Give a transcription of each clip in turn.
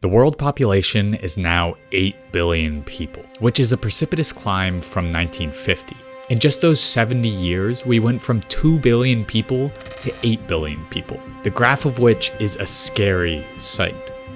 The world population is now 8 billion people, which is a precipitous climb from 1950. In just those 70 years, we went from 2 billion people to 8 billion people, the graph of which is a scary sight.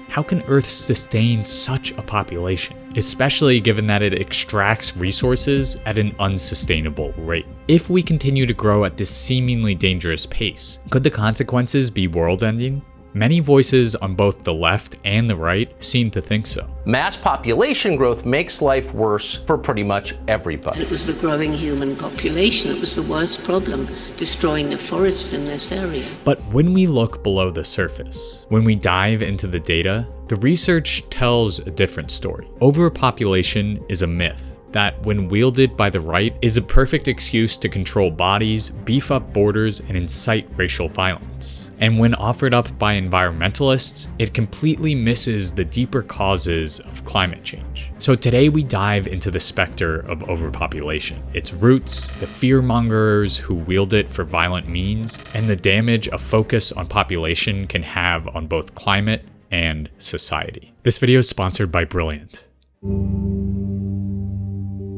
How can Earth sustain such a population, especially given that it extracts resources at an unsustainable rate? If we continue to grow at this seemingly dangerous pace, could the consequences be world-ending? Many voices on both the left and the right seem to think so. Mass population growth makes life worse for pretty much everybody. It was the growing human population that was the worst problem, destroying the forests in this area. But when we look below the surface, when we dive into the data, the research tells a different story. Overpopulation is a myth that, when wielded by the right, is a perfect excuse to control bodies, beef up borders, and incite racial violence. And when offered up by environmentalists, it completely misses the deeper causes of climate change. So today we dive into the specter of overpopulation, its roots, the fearmongers who wield it for violent means, and the damage a focus on population can have on both climate and society. This video is sponsored by Brilliant.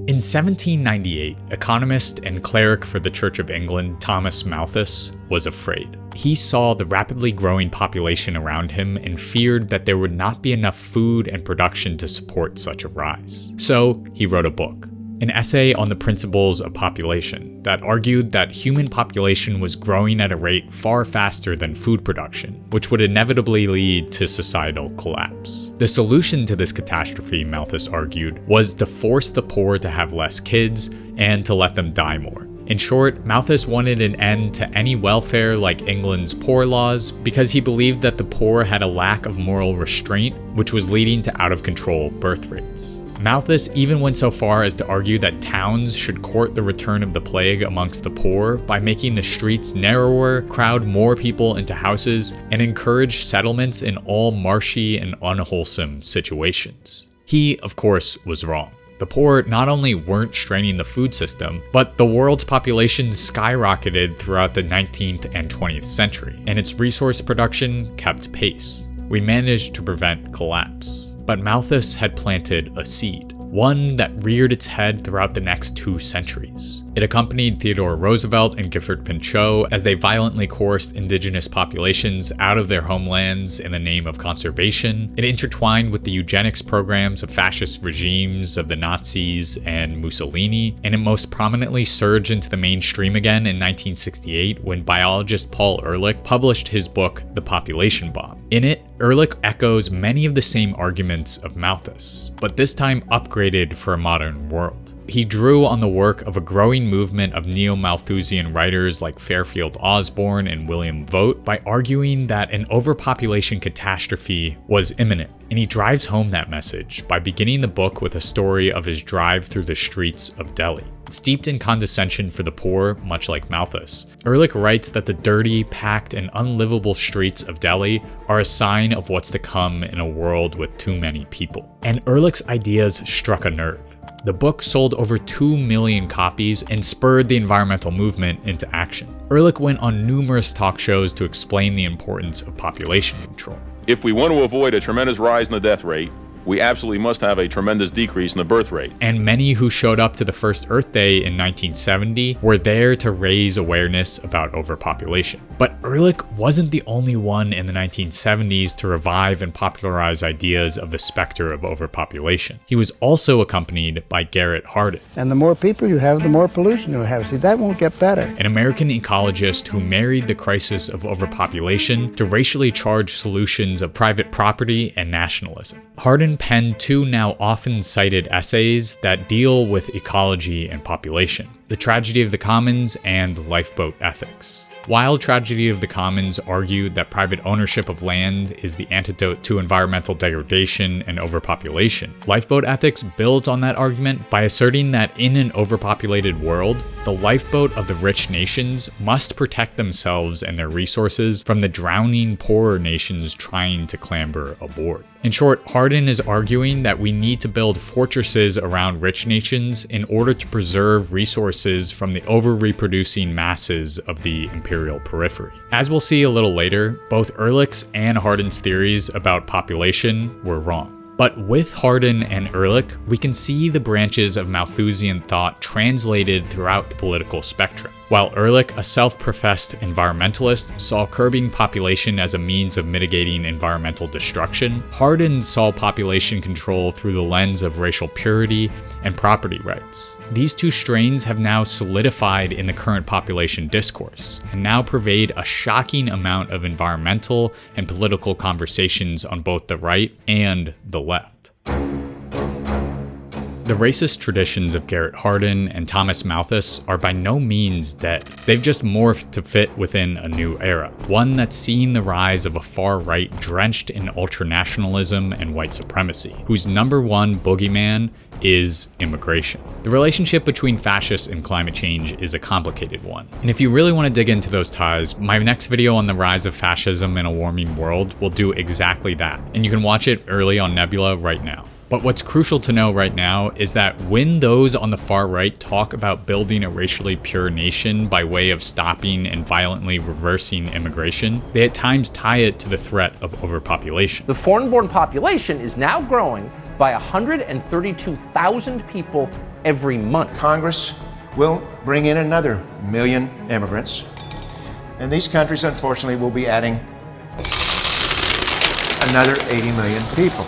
In 1798, economist and cleric for the Church of England, Thomas Malthus, was afraid. He saw the rapidly growing population around him and feared that there would not be enough food and production to support such a rise. So he wrote a book, an essay on the principles of population that argued that human population was growing at a rate far faster than food production, which would inevitably lead to societal collapse. The solution to this catastrophe, Malthus argued, was to force the poor to have less kids and to let them die more. In short, Malthus wanted an end to any welfare like England's poor laws because he believed that the poor had a lack of moral restraint, which was leading to out-of-control birth rates. Malthus even went so far as to argue that towns should court the return of the plague amongst the poor by making the streets narrower, crowd more people into houses, and encourage settlements in all marshy and unwholesome situations. He, of course, was wrong. The poor not only weren't straining the food system, but the world's population skyrocketed throughout the 19th and 20th century, and its resource production kept pace. We managed to prevent collapse. But Malthus had planted a seed, one that reared its head throughout the next 2 centuries. It accompanied Theodore Roosevelt and Gifford Pinchot as they violently coerced indigenous populations out of their homelands in the name of conservation. It intertwined with the eugenics programs of fascist regimes of the Nazis and Mussolini, and it most prominently surged into the mainstream again in 1968 when biologist Paul Ehrlich published his book, The Population Bomb. In it, Ehrlich echoes many of the same arguments of Malthus, but this time upgraded for a modern world. He drew on the work of a growing movement of neo-Malthusian writers like Fairfield Osborn and William Vogt by arguing that an overpopulation catastrophe was imminent, and he drives home that message by beginning the book with a story of his drive through the streets of Delhi. Steeped in condescension for the poor, much like Malthus, Ehrlich writes that the dirty, packed, and unlivable streets of Delhi are a sign of what's to come in a world with too many people. And Ehrlich's ideas struck a nerve. The book sold over 2 million copies and spurred the environmental movement into action. Ehrlich went on numerous talk shows to explain the importance of population control. If we want to avoid a tremendous rise in the death rate, we absolutely must have a tremendous decrease in the birth rate. And many who showed up to the first Earth Day in 1970 were there to raise awareness about overpopulation. But Ehrlich wasn't the only one in the 1970s to revive and popularize ideas of the specter of overpopulation. He was also accompanied by Garrett Hardin. And the more people you have, the more pollution you have. See, that won't get better. An American ecologist who married the crisis of overpopulation to racially charged solutions of private property and nationalism. Hardin penned 2 now often cited essays that deal with ecology and population, The Tragedy of the Commons and Lifeboat Ethics. While Tragedy of the Commons argued that private ownership of land is the antidote to environmental degradation and overpopulation, Lifeboat Ethics builds on that argument by asserting that in an overpopulated world, the lifeboat of the rich nations must protect themselves and their resources from the drowning poorer nations trying to clamber aboard. In short, Hardin is arguing that we need to build fortresses around rich nations in order to preserve resources from the over-reproducing masses of the imperial imperial periphery. As we'll see a little later, both Ehrlich's and Hardin's theories about population were wrong. But with Hardin and Ehrlich, we can see the branches of Malthusian thought translated throughout the political spectrum. While Ehrlich, a self-professed environmentalist, saw curbing population as a means of mitigating environmental destruction, Hardin saw population control through the lens of racial purity and property rights. These two strains have now solidified in the current population discourse, and now pervade a shocking amount of environmental and political conversations on both the right and the left. The racist traditions of Garrett Hardin and Thomas Malthus are by no means dead. They've just morphed to fit within a new era, one that's seen the rise of a far right drenched in ultranationalism and white supremacy, whose number one boogeyman is immigration. The relationship between fascists and climate change is a complicated one. And if you really want to dig into those ties, my next video on the rise of fascism in a warming world will do exactly that. And you can watch it early on Nebula right now. But what's crucial to know right now is that when those on the far right talk about building a racially pure nation by way of stopping and violently reversing immigration, they at times tie it to the threat of overpopulation. The foreign-born population is now growing by 132,000 people every month. Congress will bring in another million immigrants, and these countries, unfortunately, will be adding another 80 million people.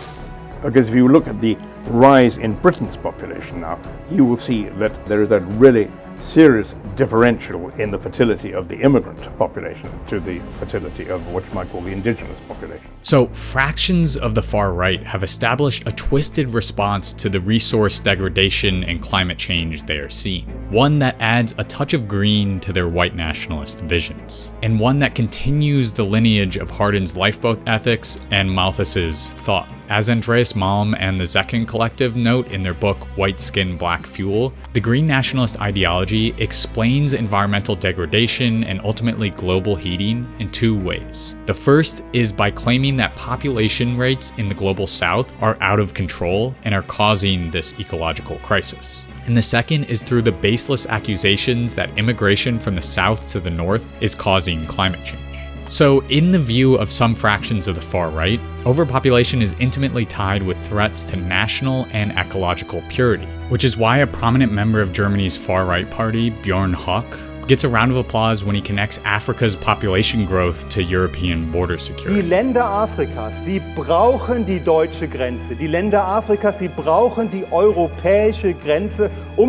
Because if you look at the rise in Britain's population now, you will see that there is a really serious differential in the fertility of the immigrant population to the fertility of what you might call the indigenous population. So fractions of the far right have established a twisted response to the resource degradation and climate change they are seeing. One that adds a touch of green to their white nationalist visions, and one that continues the lineage of Hardin's lifeboat ethics and Malthus's thought. As Andreas Malm and the Zekin Collective note in their book White Skin, Black Fuel, the green nationalist ideology explains environmental degradation and ultimately global heating in two ways. The first is by claiming that population rates in the global south are out of control and are causing this ecological crisis. And the second is through the baseless accusations that immigration from the south to the north is causing climate change. So, in the view of some fractions of the far right, overpopulation is intimately tied with threats to national and ecological purity, which is why a prominent member of Germany's far-right party, Björn Höcke, gets a round of applause when he connects Africa's population growth to European border security. Die Länder Afrikas, sie brauchen die deutsche Grenze. Die Länder Afrikas, sie brauchen die europäische Grenze,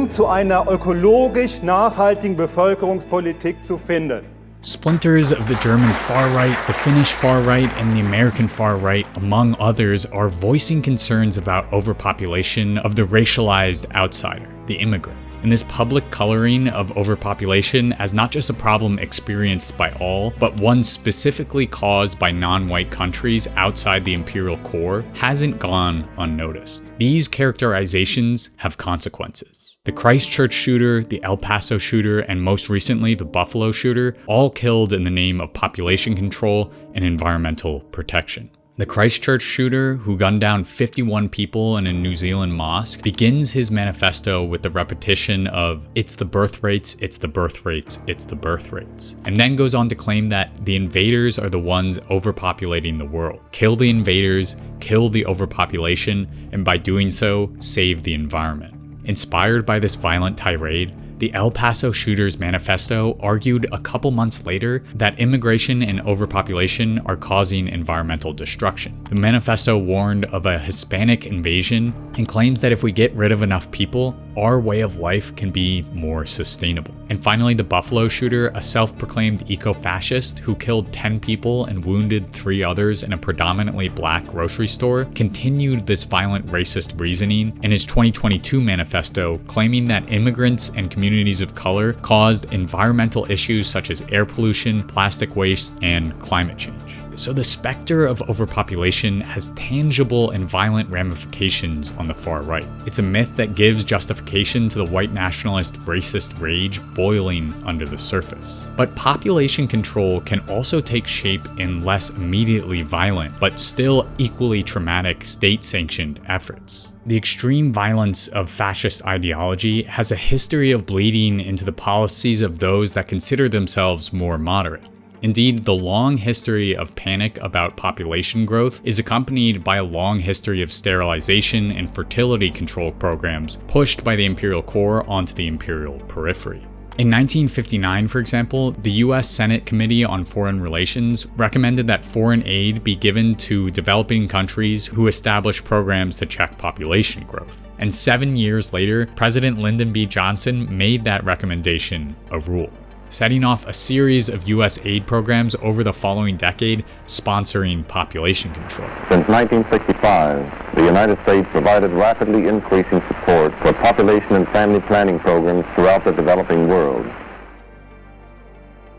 zu einer ökologisch nachhaltigen Bevölkerungspolitik zu finden. Splinters of the German far-right, the Finnish far-right, and the American far-right, among others, are voicing concerns about overpopulation of the racialized outsider, the immigrant. And this public coloring of overpopulation as not just a problem experienced by all, but one specifically caused by non-white countries outside the imperial core hasn't gone unnoticed. These characterizations have consequences. The Christchurch shooter, the El Paso shooter, and most recently the Buffalo shooter, all killed in the name of population control and environmental protection. The Christchurch shooter, who gunned down 51 people in a New Zealand mosque, begins his manifesto with the repetition of, "It's the birth rates, it's the birth rates, it's the birth rates," and then goes on to claim that the invaders are the ones overpopulating the world. Kill the invaders, kill the overpopulation, and by doing so, save the environment. Inspired by this violent tirade, the El Paso shooter's manifesto argued a couple months later that immigration and overpopulation are causing environmental destruction. The manifesto warned of a Hispanic invasion and claims that if we get rid of enough people, our way of life can be more sustainable. And finally, the Buffalo shooter, a self-proclaimed eco-fascist who killed 10 people and wounded 3 others in a predominantly black grocery store, continued this violent racist reasoning in his 2022 manifesto, claiming that immigrants and communities of color caused environmental issues such as air pollution, plastic waste, and climate change. So the specter of overpopulation has tangible and violent ramifications on the far right. It's a myth that gives justification to the white nationalist racist rage boiling under the surface. But population control can also take shape in less immediately violent, but still equally traumatic state-sanctioned efforts. The extreme violence of fascist ideology has a history of bleeding into the policies of those that consider themselves more moderate. Indeed, the long history of panic about population growth is accompanied by a long history of sterilization and fertility control programs pushed by the imperial core onto the imperial periphery. In 1959, for example, the US Senate Committee on Foreign Relations recommended that foreign aid be given to developing countries who establish programs to check population growth. And 7 years later, President Lyndon B. Johnson made that recommendation a rule, setting off a series of US aid programs over the following decade sponsoring population control. Since 1965, the United States provided rapidly increasing support for population and family planning programs throughout the developing world.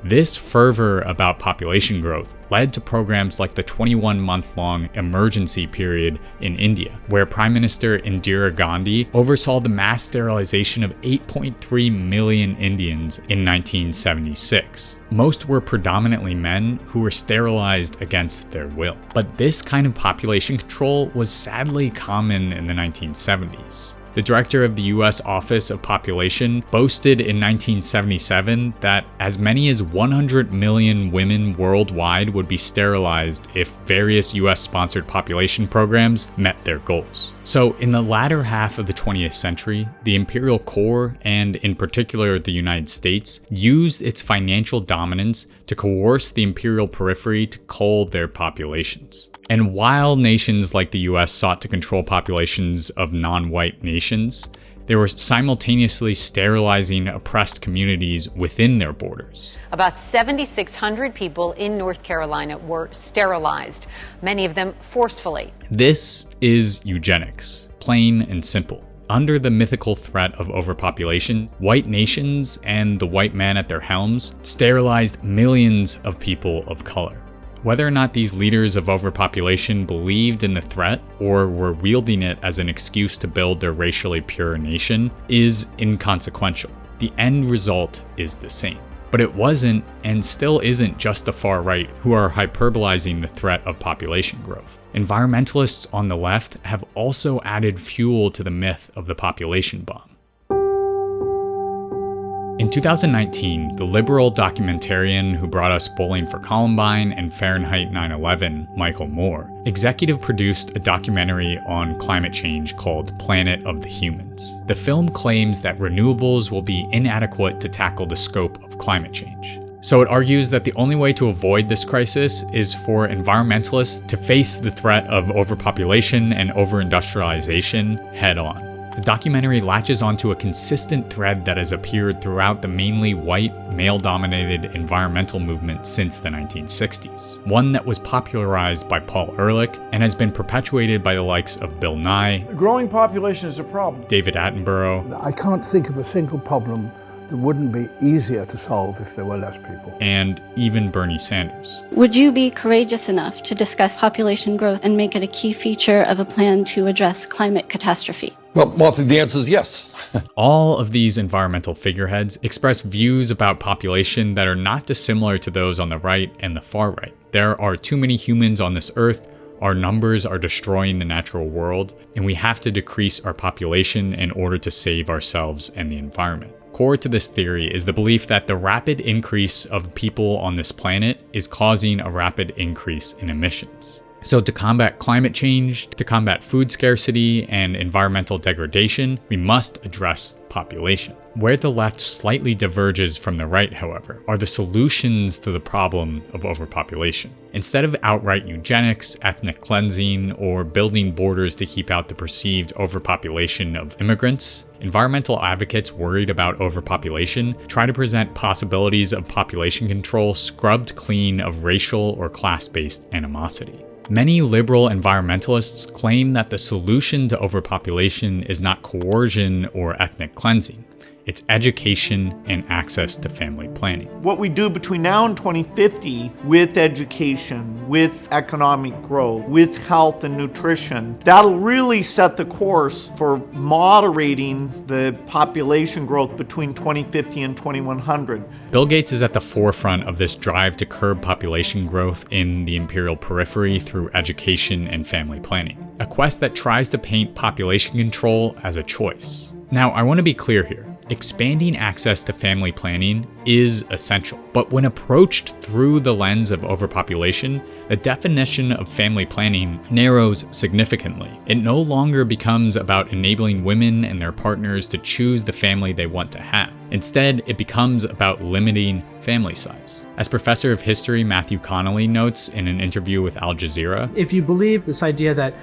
This fervor about population growth led to programs like the 21-month-long emergency period in India, where Prime Minister Indira Gandhi oversaw the mass sterilization of 8.3 million Indians in 1976. Most were predominantly men who were sterilized against their will. But this kind of population control was sadly common in the 1970s. The director of the US Office of Population boasted in 1977 that as many as 100 million women worldwide would be sterilized if various US-sponsored population programs met their goals. So in the latter half of the 20th century, the imperial core, and in particular the United States, used its financial dominance to coerce the imperial periphery to cull their populations. And while nations like the US sought to control populations of non-white nations, they were simultaneously sterilizing oppressed communities within their borders. About 7,600 people in North Carolina were sterilized, many of them forcefully. This is eugenics, plain and simple. Under the mythical threat of overpopulation, white nations and the white man at their helms sterilized millions of people of color. Whether or not these leaders of overpopulation believed in the threat or were wielding it as an excuse to build their racially pure nation is inconsequential. The end result is the same. But it wasn't and still isn't just the far right who are hyperbolizing the threat of population growth. Environmentalists on the left have also added fuel to the myth of the population bomb. In 2019, the liberal documentarian who brought us Bowling for Columbine and Fahrenheit 9/11, Michael Moore, executive produced a documentary on climate change called Planet of the Humans. The film claims that renewables will be inadequate to tackle the scope of climate change. So it argues that the only way to avoid this crisis is for environmentalists to face the threat of overpopulation and overindustrialization head on. The documentary latches onto a consistent thread that has appeared throughout the mainly white, male-dominated environmental movement since the 1960s. One that was popularized by Paul Ehrlich and has been perpetuated by the likes of Bill Nye, A growing population is a problem. David Attenborough, I can't think of a single problem that wouldn't be easier to solve if there were less people. and even Bernie Sanders. Would you be courageous enough to discuss population growth and make it a key feature of a plan to address climate catastrophe? Well, Martha, the answer is yes. All of these environmental figureheads express views about population that are not dissimilar to those on the right and the far right. There are too many humans on this earth, our numbers are destroying the natural world, and we have to decrease our population in order to save ourselves and the environment. Core to this theory is the belief that the rapid increase of people on this planet is causing a rapid increase in emissions. So to combat climate change, to combat food scarcity and environmental degradation, we must address population. Where the left slightly diverges from the right, however, are the solutions to the problem of overpopulation. Instead of outright eugenics, ethnic cleansing, or building borders to keep out the perceived overpopulation of immigrants, environmental advocates worried about overpopulation try to present possibilities of population control scrubbed clean of racial or class-based animosity. Many liberal environmentalists claim that the solution to overpopulation is not coercion or ethnic cleansing. it's education and access to family planning. What we do between now and 2050 with education, with economic growth, with health and nutrition, that'll really set the course for moderating the population growth between 2050 and 2100. Bill Gates is at the forefront of this drive to curb population growth in the imperial periphery through education and family planning, a quest that tries to paint population control as a choice. Now, I want to be clear here. Expanding access to family planning is essential, but when approached through the lens of overpopulation, the definition of family planning narrows significantly. It no longer becomes about enabling women and their partners to choose the family they want to have. Instead, it becomes about limiting family size. As Professor of History Matthew Connolly notes in an interview with Al Jazeera, if you believe this idea that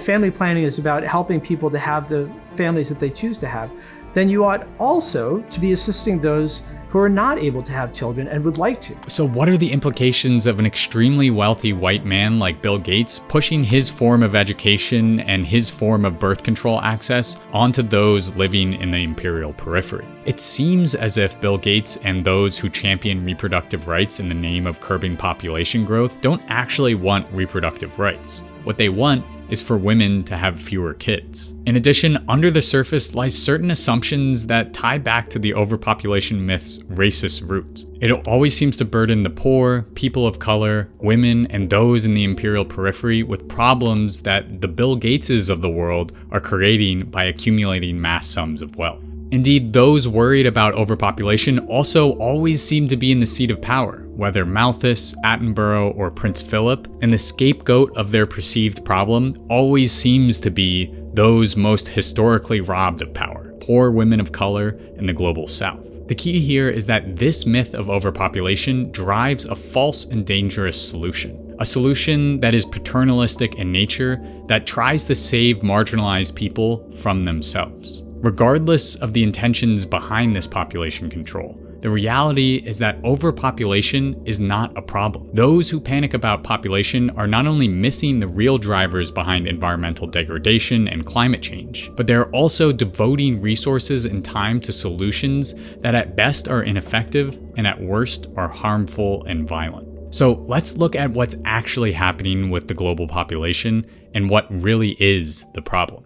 family planning is about helping people to have the families that they choose to have, then you ought also to be assisting those who are not able to have children and would like to. So what are the implications of an extremely wealthy white man like Bill Gates pushing his form of education and his form of birth control access onto those living in the imperial periphery? It seems as if Bill Gates and those who champion reproductive rights in the name of curbing population growth don't actually want reproductive rights. What they want is for women to have fewer kids. In addition, under the surface lies certain assumptions that tie back to the overpopulation myth's racist roots. It always seems to burden the poor, people of color, women, and those in the imperial periphery with problems that the Bill Gateses of the world are creating by accumulating mass sums of wealth. Indeed, those worried about overpopulation also always seem to be in the seat of power, whether Malthus, Attenborough, or Prince Philip, and the scapegoat of their perceived problem always seems to be those most historically robbed of power, poor women of color in the global south. The key here is that this myth of overpopulation drives a false and dangerous solution. A solution that is paternalistic in nature, that tries to save marginalized people from themselves. Regardless of the intentions behind this population control, the reality is that overpopulation is not a problem. Those who panic about population are not only missing the real drivers behind environmental degradation and climate change, but they're also devoting resources and time to solutions that at best are ineffective and at worst are harmful and violent. So let's look at what's actually happening with the global population and what really is the problem.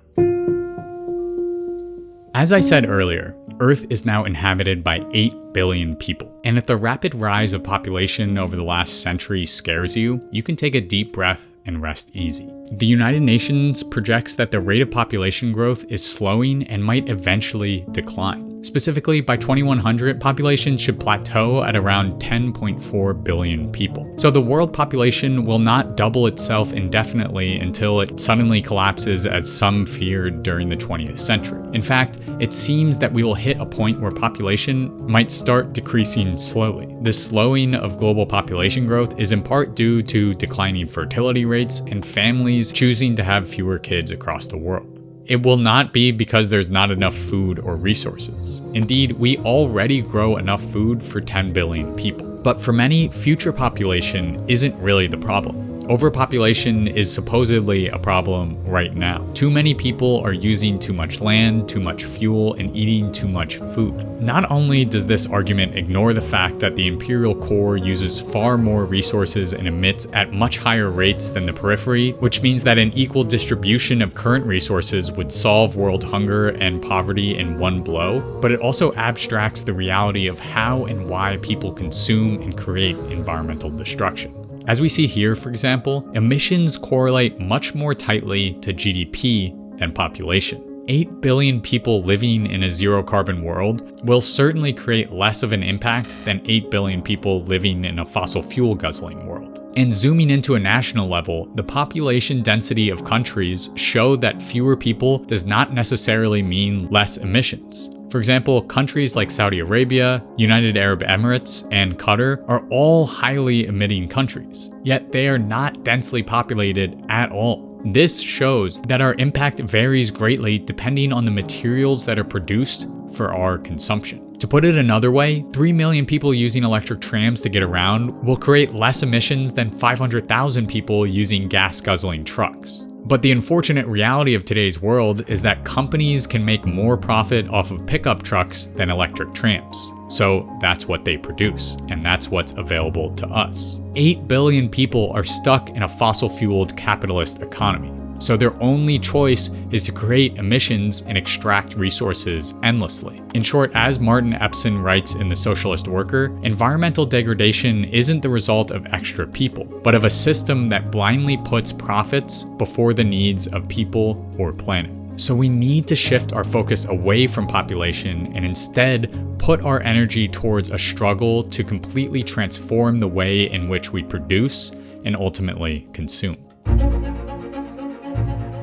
As I said earlier, Earth is now inhabited by 8 billion people. And if the rapid rise of population over the last century scares you, you can take a deep breath and rest easy. The United Nations projects that the rate of population growth is slowing and might eventually decline. Specifically, by 2100, population should plateau at around 10.4 billion people. So the world population will not double itself indefinitely until it suddenly collapses as some feared during the 20th century. In fact, it seems that we will hit a point where population might start decreasing slowly. This slowing of global population growth is in part due to declining fertility rates and families choosing to have fewer kids across the world. It will not be because there's not enough food or resources. Indeed, we already grow enough food for 10 billion people. But for many, future population isn't really the problem. Overpopulation is supposedly a problem right now. Too many people are using too much land, too much fuel, and eating too much food. Not only does this argument ignore the fact that the imperial core uses far more resources and emits at much higher rates than the periphery, which means that an equal distribution of current resources would solve world hunger and poverty in one blow, but it also abstracts the reality of how and why people consume and create environmental destruction. As we see here, for example, emissions correlate much more tightly to GDP than population. 8 billion people living in a zero-carbon world will certainly create less of an impact than 8 billion people living in a fossil fuel guzzling world. And zooming into a national level, the population density of countries show that fewer people does not necessarily mean less emissions. For example, countries like Saudi Arabia, United Arab Emirates, and Qatar are all highly emitting countries, yet they are not densely populated at all. This shows that our impact varies greatly depending on the materials that are produced for our consumption. To put it another way, 3 million people using electric trams to get around will create less emissions than 500,000 people using gas-guzzling trucks. But the unfortunate reality of today's world is that companies can make more profit off of pickup trucks than electric trams. So that's what they produce, and that's what's available to us. 8 billion people are stuck in a fossil-fueled capitalist economy. So their only choice is to create emissions and extract resources endlessly. In short, as Martin Epson writes in The Socialist Worker, environmental degradation isn't the result of extra people, but of a system that blindly puts profits before the needs of people or planet. So we need to shift our focus away from population and instead put our energy towards a struggle to completely transform the way in which we produce and ultimately consume.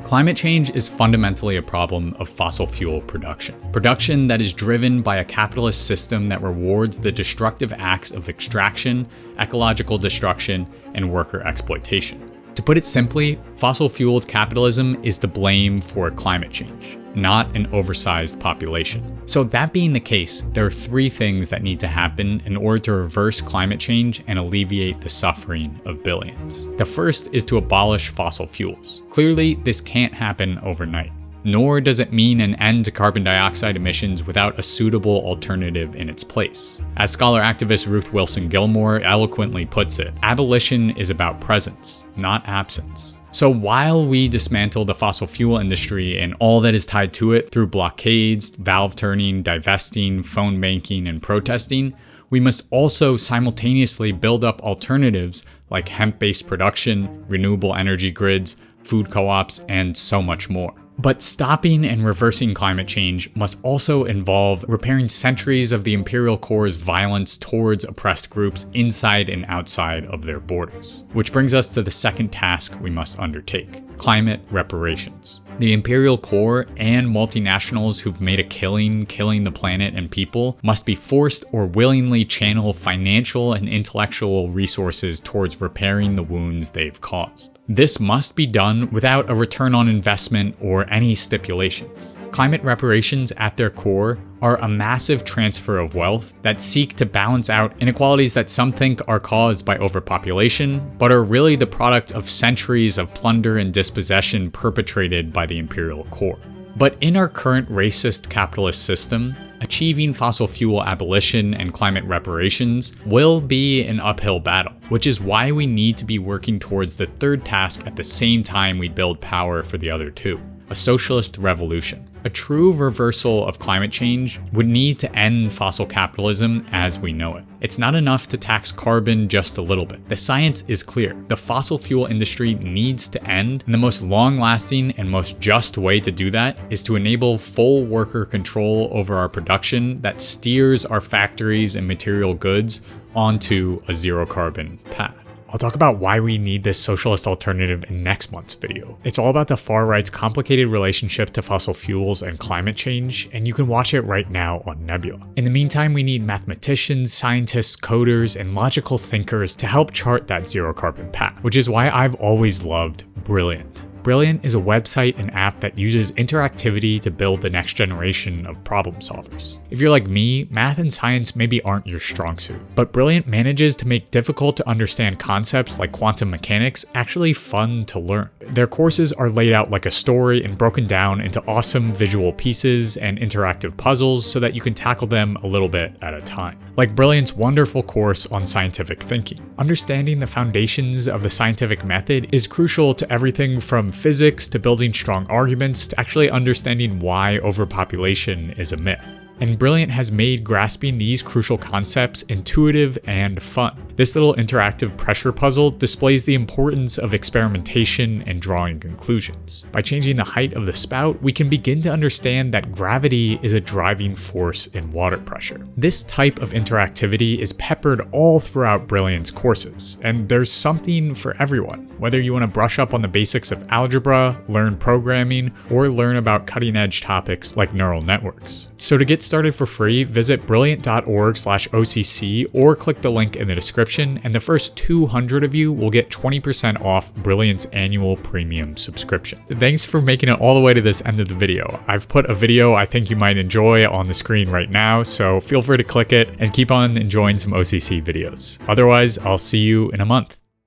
Climate change is fundamentally a problem of fossil fuel production. Production that is driven by a capitalist system that rewards the destructive acts of extraction, ecological destruction, and worker exploitation. To put it simply, fossil-fueled capitalism is to blame for climate change, not an oversized population. So that being the case, there are 3 things that need to happen in order to reverse climate change and alleviate the suffering of billions. The first is to abolish fossil fuels. Clearly, this can't happen overnight. Nor does it mean an end to carbon dioxide emissions without a suitable alternative in its place. As scholar-activist Ruth Wilson Gilmore eloquently puts it, abolition is about presence, not absence. So while we dismantle the fossil fuel industry and all that is tied to it through blockades, valve turning, divesting, phone banking, and protesting, we must also simultaneously build up alternatives like hemp-based production, renewable energy grids, food co-ops, and so much more. But stopping and reversing climate change must also involve repairing centuries of the imperial core's violence towards oppressed groups inside and outside of their borders. Which brings us to the second task we must undertake: climate reparations. The imperial core and multinationals who've made a killing the planet and people must be forced or willingly channel financial and intellectual resources towards repairing the wounds they've caused. This must be done without a return on investment or any stipulations. Climate reparations at their core are a massive transfer of wealth that seek to balance out inequalities that some think are caused by overpopulation, but are really the product of centuries of plunder and dispossession perpetrated by the imperial core. But in our current racist capitalist system, achieving fossil fuel abolition and climate reparations will be an uphill battle, which is why we need to be working towards the third task at the same time we build power for the other 2. A socialist revolution. A true reversal of climate change would need to end fossil capitalism as we know it. It's not enough to tax carbon just a little bit. The science is clear. The fossil fuel industry needs to end, and the most long-lasting and most just way to do that is to enable full worker control over our production that steers our factories and material goods onto a zero-carbon path. I'll talk about why we need this socialist alternative in next month's video. It's all about the far right's complicated relationship to fossil fuels and climate change, and you can watch it right now on Nebula. In the meantime, we need mathematicians, scientists, coders, and logical thinkers to help chart that zero carbon path, which is why I've always loved Brilliant. Brilliant is a website and app that uses interactivity to build the next generation of problem solvers. If you're like me, math and science maybe aren't your strong suit, but Brilliant manages to make difficult to understand concepts like quantum mechanics actually fun to learn. Their courses are laid out like a story and broken down into awesome visual pieces and interactive puzzles so that you can tackle them a little bit at a time. Like Brilliant's wonderful course on scientific thinking. Understanding the foundations of the scientific method is crucial to everything from physics to building strong arguments to actually understanding why overpopulation is a myth. And Brilliant has made grasping these crucial concepts intuitive and fun. This little interactive pressure puzzle displays the importance of experimentation and drawing conclusions. By changing the height of the spout, we can begin to understand that gravity is a driving force in water pressure. This type of interactivity is peppered all throughout Brilliant's courses, and there's something for everyone. Whether you want to brush up on the basics of algebra, learn programming, or learn about cutting-edge topics like neural networks. So to get started for free, visit brilliant.org/OCC or click the link in the description, and the first 200 of you will get 20% off Brilliant's annual premium subscription. Thanks for making it all the way to this end of the video. I've put a video I think you might enjoy on the screen right now, so feel free to click it and keep on enjoying some OCC videos. Otherwise, I'll see you in a month.